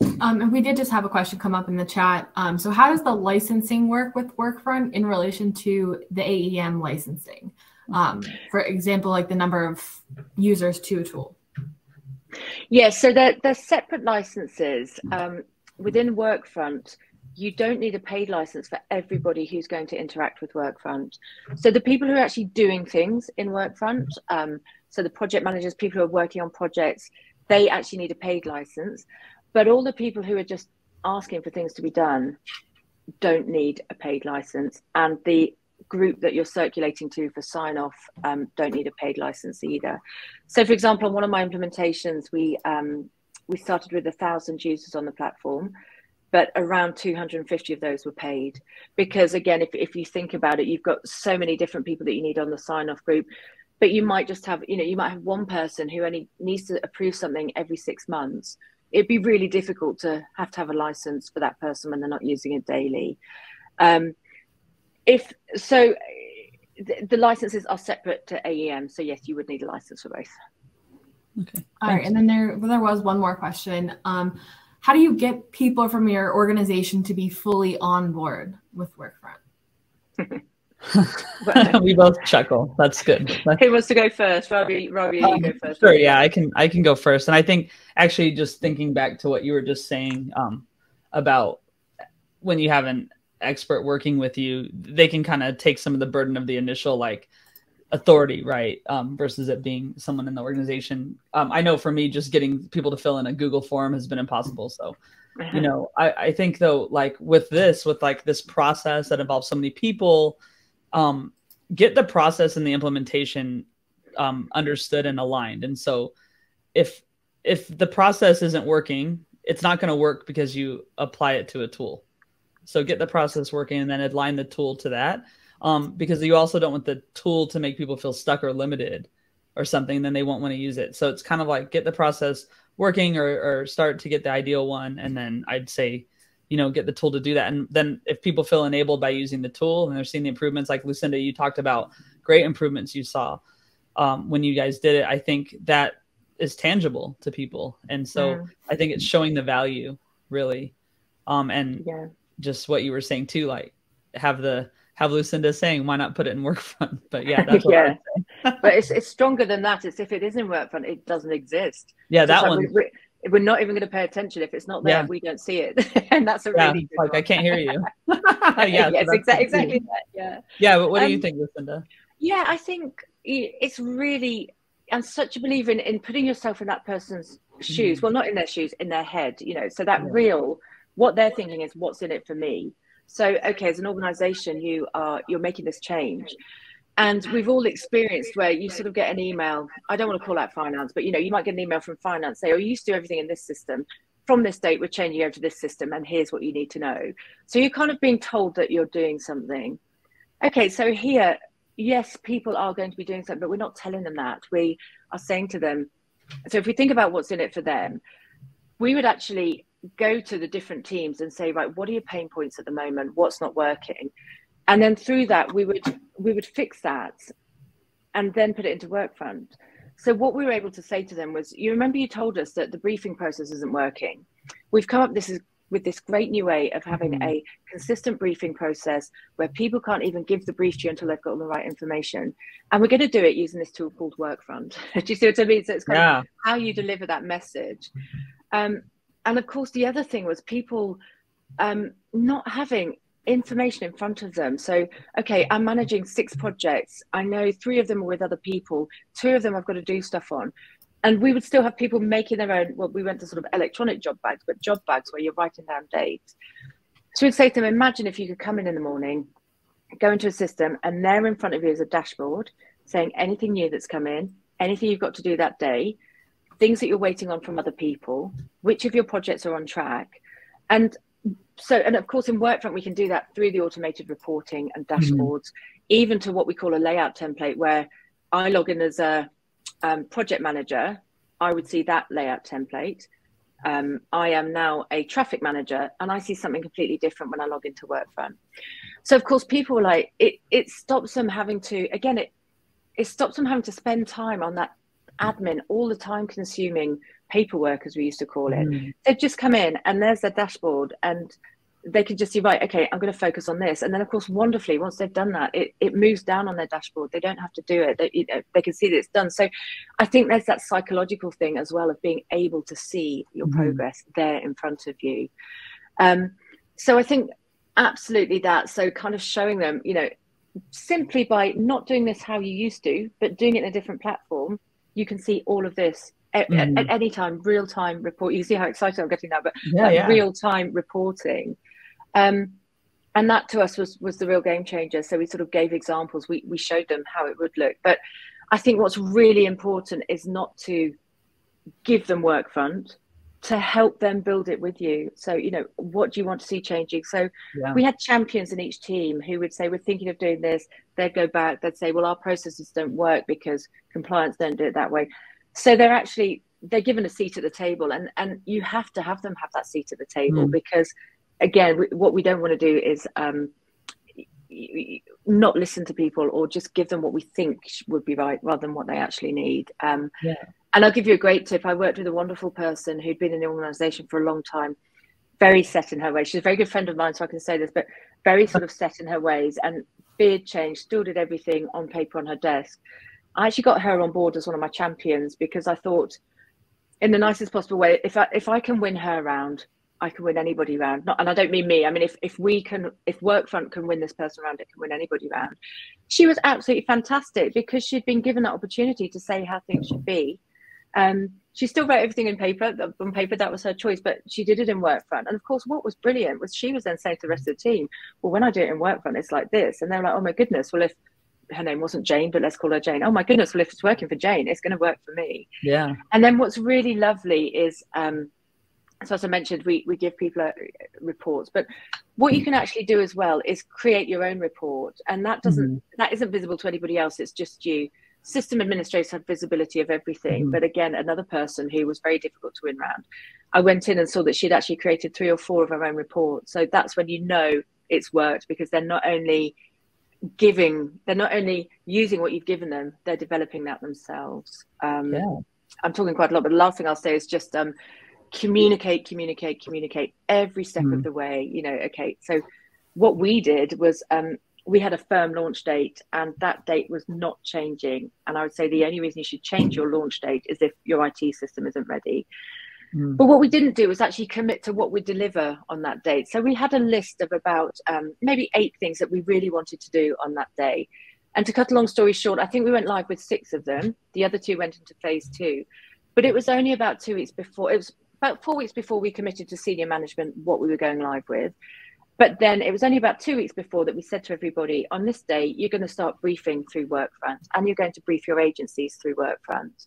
And we did just have a question come up in the chat. So how does the licensing work with Workfront in relation to the AEM licensing? For example, like the number of users to a tool. Yes, so they're separate licenses. Within Workfront, you don't need a paid license for everybody who's going to interact with Workfront. So the people who are actually doing things in Workfront, so the project managers, people who are working on projects, they actually need a paid license. But all the people who are just asking for things to be done don't need a paid license. And the group that you're circulating to for sign off don't need a paid license either. So for example, on one of my implementations, we started with 1,000 users on the platform, but around 250 of those were paid. Because again, if you think about it, you've got so many different people that you need on the sign off group, but you might just have, you know, you might have one person who only needs to approve something every 6 months. It'd be really difficult to have a license for that person when they're not using it daily. If so, the licenses are separate to AEM. So yes, you would need a license for both. Okay. All right. And then there was one more question. How do you get people from your organization to be fully on board with Workfront? We both chuckle. That's good. Who wants to go first? Rabiah, you go first. Sure. Yeah, I can go first. And I think actually just thinking back to what you were just saying about when you have an expert working with you, they can kind of take some of the burden of the initial like authority, right? Versus it being someone in the organization. I know for me, just getting people to fill in a Google form has been impossible. So, you know, I think though, like with this process that involves so many people, get the process and the implementation understood and aligned. And so if the process isn't working, it's not going to work because you apply it to a tool. So get the process working and then align the tool to that. Because you also don't want the tool to make people feel stuck or limited or something, then they won't want to use it. So it's kind of like get the process working or start to get the ideal one. And then I'd say, you know, get the tool to do that. And then if people feel enabled by using the tool and they're seeing the improvements, like Lucinda, you talked about great improvements you saw when you guys did it, I think that is tangible to people. And so I think it's showing the value really. And just what you were saying too, like have Lucinda saying, why not put it in Workfront? But yeah, that's what I would say. But it's stronger than that. It's if it is in Workfront, it doesn't exist. Yeah, so that like one. We're not even going to pay attention if it's not there. We don't see it, and that's a really good like one. I can't hear you. Yes, exactly that. Yeah, but what do you think, Lucinda? Yeah, I think it's really. I'm such a believer in putting yourself in that person's shoes. Well, not in their shoes, in their head. You know, so that what they're thinking is, what's in it for me? So, okay, as an organization, you're making this change. And we've all experienced where you sort of get an email. I don't want to call out finance, but, you know, you might get an email from finance, say, oh, you used to do everything in this system. From this date, we're changing over to this system, and here's what you need to know. So you're kind of being told that you're doing something. Okay, so here, yes, people are going to be doing something, but we're not telling them that. We are saying to them, so if we think about what's in it for them, we would actually go to the different teams and say, right, what are your pain points at the moment? What's not working? And then through that, we would fix that and then put it into Workfront. So what we were able to say to them was, you remember you told us that the briefing process isn't working. We've come up with this great new way of having a consistent briefing process where people can't even give the brief to you until they've got all the right information. And we're going to do it using this tool called Workfront. Do you see what I mean? So it's kind of how you deliver that message. And of course, the other thing was people not having information in front of them. So, okay, I'm managing 6 projects. I know 3 of them are with other people. 2 of them I've got to do stuff on. And we would still have people making their own, well, we went to sort of electronic job bags, but job bags where you're writing down dates. So we'd say to them, imagine if you could come in the morning, go into a system, and there in front of you is a dashboard saying anything new that's come in, anything you've got to do that day, things that you're waiting on from other people, which of your projects are on track. And of course in Workfront, we can do that through the automated reporting and dashboards, even to what we call a layout template, where I log in as a project manager, I would see that layout template. I am now a traffic manager and I see something completely different when I log into Workfront. So of course people like, it stops them having to, again, it stops them having to spend time on that admin, all the time consuming paperwork, as we used to call it. They've just come in and there's their dashboard and they can just see, right, okay, I'm going to focus on this. And then of course, wonderfully, once they've done that, it moves down on their dashboard. They don't have to do it. They can see that it's done. So I think there's that psychological thing as well of being able to see your progress there in front of you. So I think absolutely that. So kind of showing them, you know, simply by not doing this how you used to, but doing it in a different platform, you can see all of this at any time, real-time report. You see how excited I'm getting now, but real-time reporting. And that to us was the real game changer. So we sort of gave examples. We showed them how it would look. But I think what's really important is not to give them Workfront, to help them build it with you. So, you know, what do you want to see changing? So we had champions in each team who would say, we're thinking of doing this. They'd go back, they'd say, well, our processes don't work because compliance don't do it that way. So they're given a seat at the table, and you have to have them have that seat at the table because, again, what we don't want to do is not listen to people or just give them what we think would be right rather than what they actually need. And I'll give you a great tip. I worked with a wonderful person who'd been in the organization for a long time, very set in her ways. She's a very good friend of mine, so I can say this, but very sort of set in her ways, and beard change, still did everything on paper on her desk. I actually got her on board as one of my champions because I thought, in the nicest possible way, if I can win her round, I can win anybody round. And I don't mean me. I mean, if Workfront can win this person round, it can win anybody round. She was absolutely fantastic because she'd been given that opportunity to say how things should be. She still wrote everything in paper. On paper, that was her choice, but she did it in Workfront. And of course, what was brilliant was she was then saying to the rest of the team, well, when I do it in Workfront, it's like this. And they're like, oh my goodness, well, if her name wasn't Jane, but let's call her Jane. Oh my goodness, well, if it's working for Jane, it's going to work for me. Yeah. And then what's really lovely is, so as I mentioned, we give people reports, but what you can actually do as well is create your own report. And that isn't visible to anybody else. It's just you. system administrators had visibility of everything, but again, another person who was very difficult to win round. I went in and saw that she'd actually created 3 or 4 of her own reports. So that's when you know it's worked, because they're not only using what you've given them, they're developing that themselves. I'm talking quite a lot, but the last thing I'll say is just communicate every step of the way. You know, okay, so what we did was we had a firm launch date, and that date was not changing. And I would say the only reason you should change your launch date is if your IT system isn't ready. But what we didn't do was actually commit to what we deliver on that date. So we had a list of about maybe 8 things that we really wanted to do on that day. And to cut a long story short, I think we went live with 6 of them. The other 2 went into phase 2. But it was only about 2 weeks before, it was about 4 weeks before we committed to senior management what we were going live with. But then it was only about 2 weeks before that we said to everybody, on this day, you're going to start briefing through Workfront, and you're going to brief your agencies through Workfront.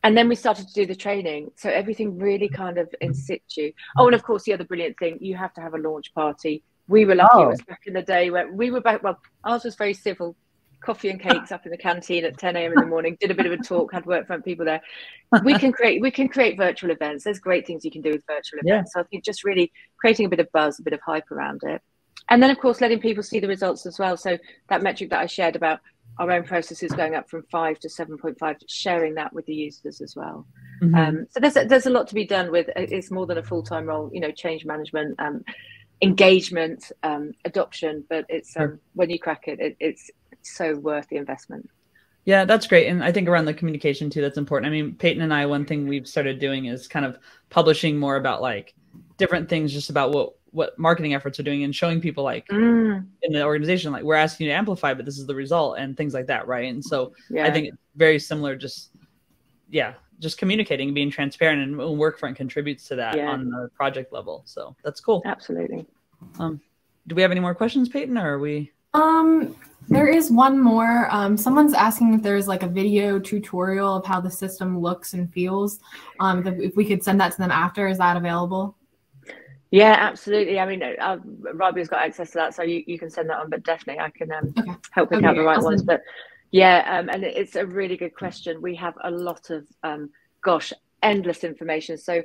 And then we started to do the training. So everything really kind of in situ. Oh, and of course, the other brilliant thing, you have to have a launch party. We were lucky. It was back in the day where we were back. Well, ours was very civil. Coffee and cakes up in the canteen at 10 a.m. in the morning, did a bit of a talk, had Workfront people there. We can create virtual events. There's great things you can do with virtual events. So I think just really creating a bit of buzz, a bit of hype around it. And then, of course, letting people see the results as well. So that metric that I shared about our own processes going up from 5 to 7.5, sharing that with the users as well. So there's a lot to be done with. It's more than a full-time role, you know, change management, engagement, adoption, but it's when you crack it, it's so worth the investment. Yeah, that's great. And I think around the communication too, that's important. I mean, Payton and I, one thing we've started doing is kind of publishing more about like different things, just about what marketing efforts are doing, and showing people like in the organization, like we're asking you to amplify, but this is the result, and things like that. Right. And so I think it's very similar, just communicating and being transparent, and Workfront contributes to that on the project level. So that's cool. Absolutely. Do we have any more questions, Payton, or are we? There is one more. Someone's asking if there's like a video tutorial of how the system looks and feels. If we could send that to them after, is that available? Yeah, absolutely. I mean, Rabiah's got access to that, so you can send that on, but definitely I can help pick out the right ones. But yeah, and it's a really good question. We have a lot of, endless information. So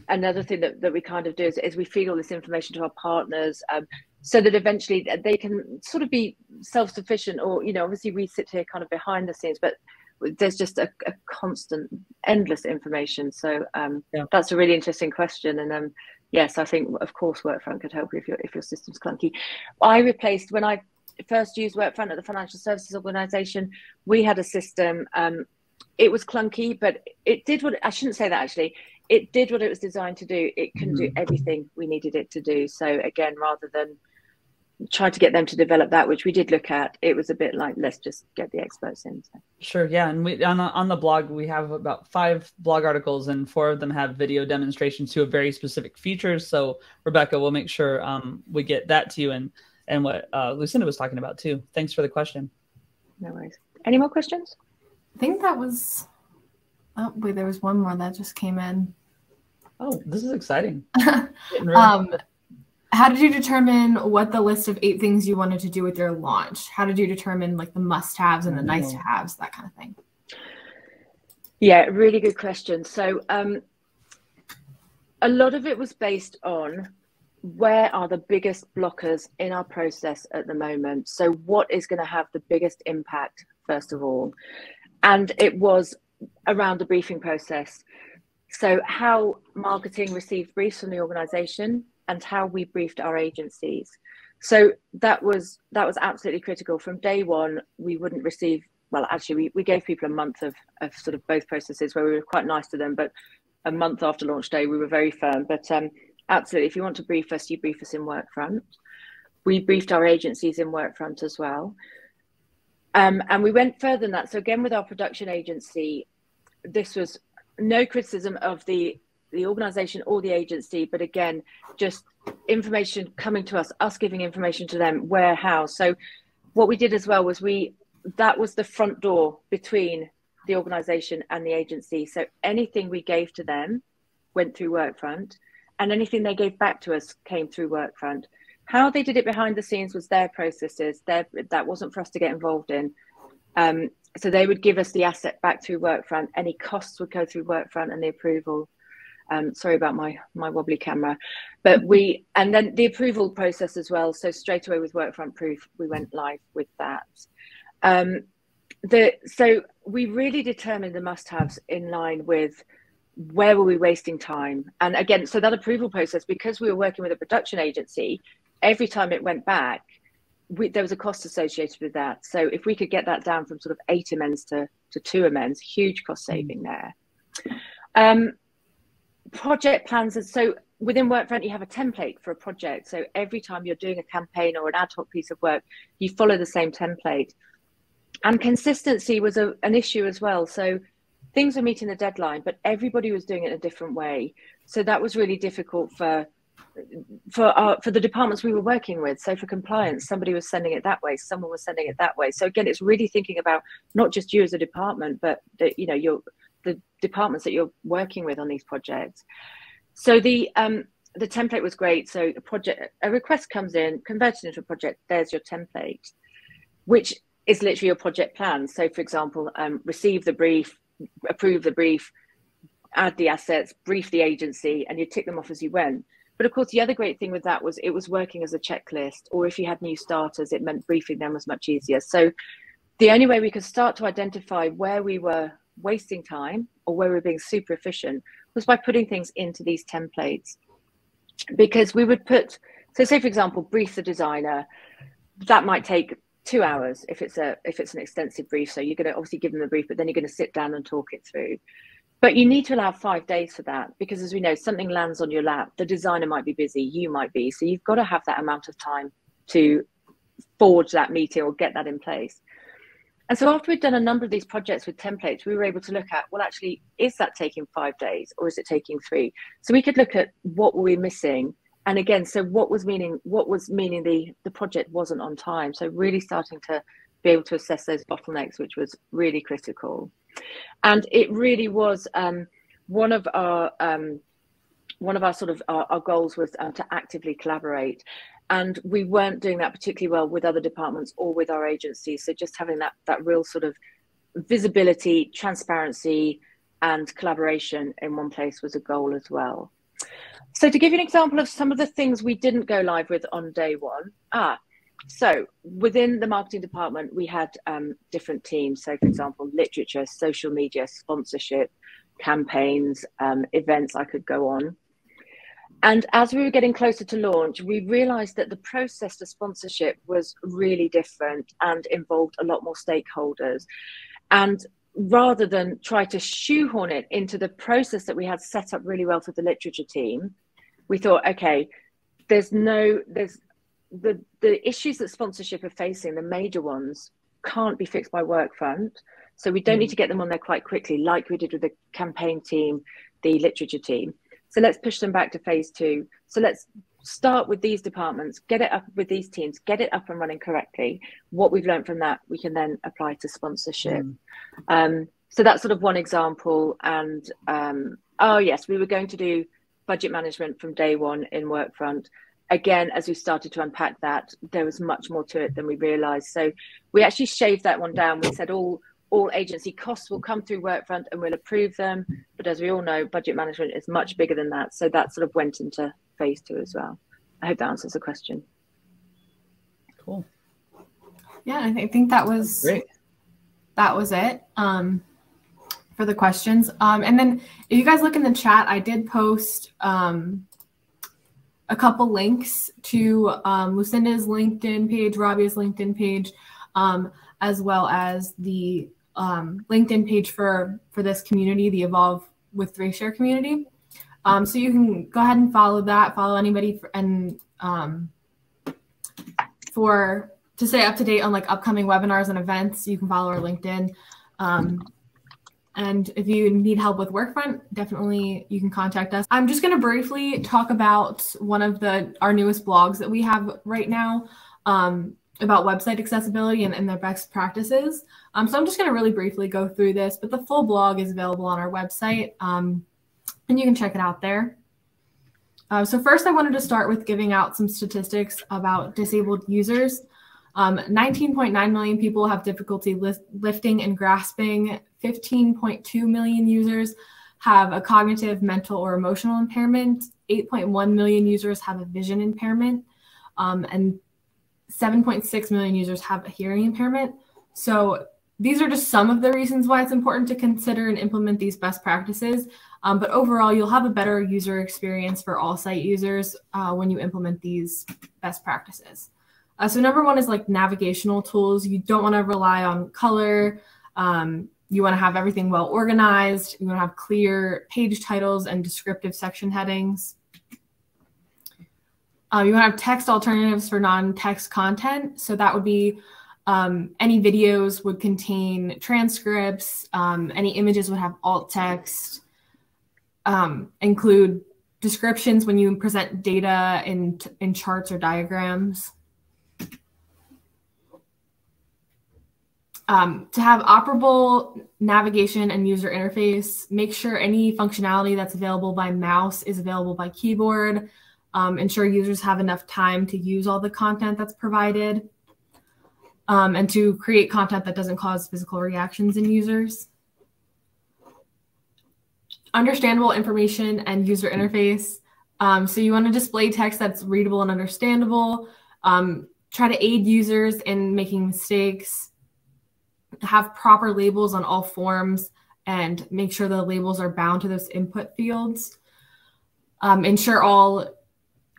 another thing that we kind of do is we feed all this information to our partners, so that eventually they can sort of be self-sufficient, or, you know, obviously we sit here kind of behind the scenes, but there's just a constant, endless information. So that's a really interesting question. And yes, I think, of course, Workfront could help you if your system's clunky. I replaced, when I first used Workfront at the financial services organization, we had a system. It was clunky, but it did what, I shouldn't say that actually, it did what it was designed to do. It can do everything we needed it to do. So again, rather than try to get them to develop that, which we did look at, it was a bit like, let's just get the experts in. So. Sure, yeah. And we on the blog, we have about 5 blog articles, and 4 of them have video demonstrations to a very specific features. So Rebecca, we'll make sure we get that to you, and what Lucinda was talking about too. Thanks for the question. No worries. Any more questions? I think that was, oh wait, there was one more that just came in. Oh, this is exciting. How did you determine what the list of 8 things you wanted to do with your launch? How did you determine like the must-haves and the nice-to-haves, that kind of thing? Yeah, really good question. So a lot of it was based on where are the biggest blockers in our process at the moment? So what is going to have the biggest impact, first of all? And it was around the briefing process. So how marketing received briefs from the organization, and how we briefed our agencies. So that was absolutely critical. From day one, we wouldn't receive, well, actually, we gave people a month of sort of both processes where we were quite nice to them, but a month after launch day, we were very firm. But absolutely, if you want to brief us, you brief us in Workfront. We briefed our agencies in Workfront as well. And we went further than that. So again, with our production agency, this was no criticism of the organization or the agency, but again, just information coming to us giving information to them, where, how. So what we did as well was that was the front door between the organization and the agency. So anything we gave to them went through Workfront, and anything they gave back to us came through Workfront. How they did it behind the scenes was their processes. That wasn't for us to get involved in. So they would give us the asset back through Workfront. Any costs would go through Workfront and the approval. Sorry about my wobbly camera, but and then the approval process as well. So straight away with Workfront Proof, we went live with that. So we really determined the must-haves in line with where were we wasting time. And again, so that approval process, because we were working with a production agency, every time it went back, there was a cost associated with that. So if we could get that down from sort of 8 amends to 2 amends, huge cost saving there. Project plans. And so within Workfront, you have a template for a project. So every time you're doing a campaign or an ad hoc piece of work, you follow the same template. And consistency was an issue as well. So things were meeting the deadline, but everybody was doing it a different way. So that was really difficult for the departments we were working with. So for compliance, somebody was sending it that way, someone was sending it that way. So again, it's really thinking about not just you as a department, but the departments that you're working with on these projects. So the template was great. So a request comes in, converted into a project, there's your template, which is literally your project plan. So for example, receive the brief, approve the brief, add the assets, brief the agency, and you tick them off as you went. But of course, the other great thing with that was it was working as a checklist, or if you had new starters, it meant briefing them was much easier. So the only way we could start to identify where we were wasting time or where we were being super efficient was by putting things into these templates. Because we would put, so say for example, brief the designer, that might take 2 hours if it's an extensive brief. So you're going to obviously give them the brief, but then you're going to sit down and talk it through. But you need to allow 5 days for that, because as we know, something lands on your lap, the designer might be busy, you might be. So you've got to have that amount of time to forge that meeting or get that in place. And so after we'd done a number of these projects with templates, we were able to look at, well, actually, is that taking 5 days or is it taking 3? So we could look at what were we missing. And again, so what was meaning the project wasn't on time. So really starting to be able to assess those bottlenecks, which was really critical. And it really was one of our sort of our goals was to actively collaborate. And we weren't doing that particularly well with other departments or with our agencies. So just having that real sort of visibility, transparency, and collaboration in one place was a goal as well. So to give you an example of some of the things we didn't go live with on day one. So within the marketing department, we had different teams. So for example, literature, social media, sponsorship, campaigns, events, I could go on. And as we were getting closer to launch, we realized that the process to sponsorship was really different and involved a lot more stakeholders. And rather than try to shoehorn it into the process that we had set up really well for the literature team, we thought, okay, the issues that sponsorship are facing, the major ones, can't be fixed by Workfront. So we don't need to get them on there quite quickly, like we did with the campaign team, the literature team. So let's push them back to phase 2. So let's start with these departments, get it up with these teams, get it up and running correctly. What we've learned from that, we can then apply to sponsorship. So that's sort of one example. And oh yes, we were going to do budget management from day one in Workfront. Again, as we started to unpack that, there was much more to it than we realized. So we actually shaved that one down. We said all agency costs will come through Workfront and we'll approve them. But as we all know, budget management is much bigger than that. So that sort of went into phase 2 as well. I hope that answers the question. Cool. Yeah, I think that was great. That was it for the questions. And then if you guys look in the chat, I did post a couple links to Lucinda's LinkedIn page, Rabiah's LinkedIn page, as well as the LinkedIn page for this community, the Evolve with 3Share community. So you can go ahead and follow that, follow anybody, and to stay up to date on like upcoming webinars and events, you can follow our LinkedIn. And if you need help with Workfront, definitely you can contact us. I'm just going to briefly talk about one of our newest blogs that we have right now about website accessibility and their best practices. So I'm just going to really briefly go through this, but the full blog is available on our website, and you can check it out there. So first, I wanted to start with giving out some statistics about disabled users. 19.9 million people have difficulty lifting and grasping. 15.2 million users have a cognitive, mental, or emotional impairment. 8.1 million users have a vision impairment. And 7.6 million users have a hearing impairment. So these are just some of the reasons why it's important to consider and implement these best practices. But overall, you'll have a better user experience for all site users when you implement these best practices. So number one is like navigational tools. You don't want to rely on color. You want to have everything well organized. You want to have clear page titles and descriptive section headings. You want to have text alternatives for non-text content. So that would be any videos would contain transcripts. Any images would have alt text. Include descriptions when you present data in charts or diagrams. To have operable navigation and user interface, make sure any functionality that's available by mouse is available by keyboard. Ensure users have enough time to use all the content that's provided, and to create content that doesn't cause physical reactions in users. Understandable information and user interface. So you want to display text that's readable and understandable. Try to aid users in making mistakes. Have proper labels on all forms and make sure the labels are bound to those input fields. Ensure all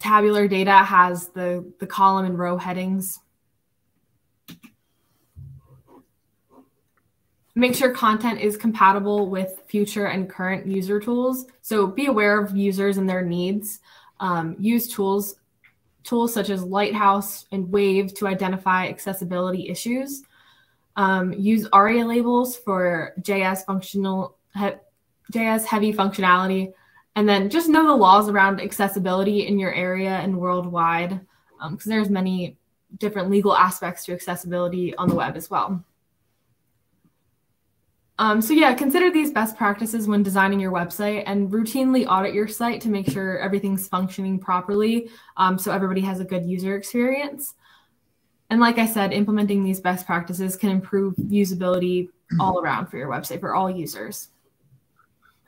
tabular data has the column and row headings. Make sure content is compatible with future and current user tools. So be aware of users and their needs. Use tools such as Lighthouse and Wave to identify accessibility issues. Use ARIA labels for JS heavy functionality, and then just know the laws around accessibility in your area and worldwide, because there's many different legal aspects to accessibility on the web as well. So yeah, consider these best practices when designing your website and routinely audit your site to make sure everything's functioning properly, so everybody has a good user experience. And like I said, implementing these best practices can improve usability all around for your website for all users.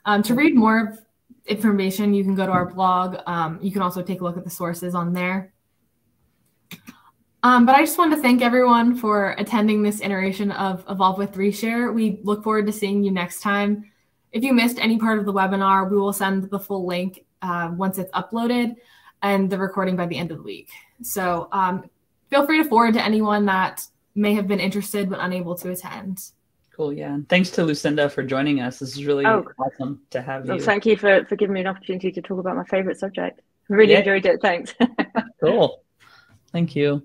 To read more information, you can go to our blog. You can also take a look at the sources on there. But I just want to thank everyone for attending this iteration of Evolve with Reshare. We look forward to seeing you next time. If you missed any part of the webinar, we will send the full link once it's uploaded and the recording by the end of the week. So feel free to forward to anyone that may have been interested but unable to attend. Cool, yeah. And thanks to Lucinda for joining us. This is really awesome to have you. Well, thank you for giving me an opportunity to talk about my favorite subject. Really enjoyed it. Thanks. Cool. Thank you.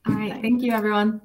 All right. Thank you, everyone.